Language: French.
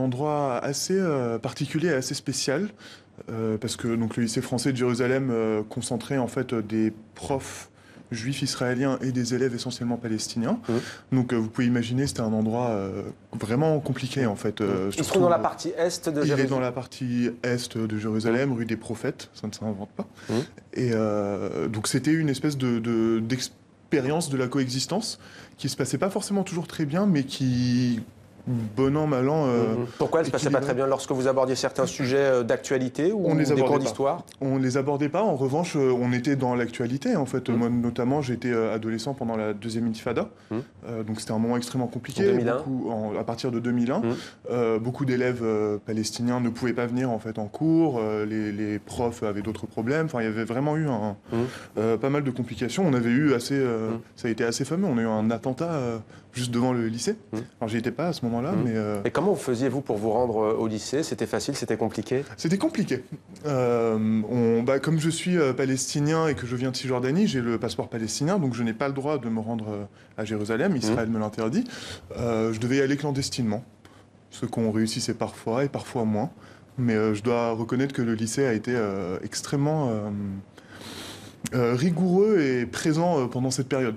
endroit assez particulier et assez spécial, parce que donc, le lycée français de Jérusalem concentrait en fait des profs juifs israéliens et des élèves essentiellement palestiniens. Donc vous pouvez imaginer, c'était un endroit vraiment compliqué en fait. Ils sont dans la partie est de Jérusalem. Il est dans la partie est de Jérusalem, rue des Prophètes, ça ne s'invente pas. Et donc c'était une espèce d'expérience de la coexistence qui se passait pas forcément toujours très bien, mais qui, bon an, mal an... Pourquoi elle ne se passait pas très bien lorsque vous abordiez certains sujets d'actualité ou des cours d'histoire? On ne les abordait pas. En revanche, on était dans l'actualité. En fait, moi, notamment, j'étais adolescent pendant la deuxième intifada. Donc, c'était un moment extrêmement compliqué. En 2001. À partir de 2001, beaucoup d'élèves palestiniens ne pouvaient pas venir en fait en cours. Les profs avaient d'autres problèmes. Enfin, il y avait vraiment eu pas mal de complications. On avait eu ça a été assez fameux. On a eu un attentat juste devant le lycée. Alors, j'y étais pas à ce moment-là, mais... Et comment vous faisiez, vous, pour vous rendre au lycée? C'était facile, c'était compliqué? C'était compliqué. Comme je suis palestinien et que je viens de Cisjordanie, j'ai le passeport palestinien, donc je n'ai pas le droit de me rendre à Jérusalem. Israël me l'interdit. Je devais y aller clandestinement, ce qu'on réussissait parfois et parfois moins. Mais je dois reconnaître que le lycée a été extrêmement rigoureux et présent pendant cette période.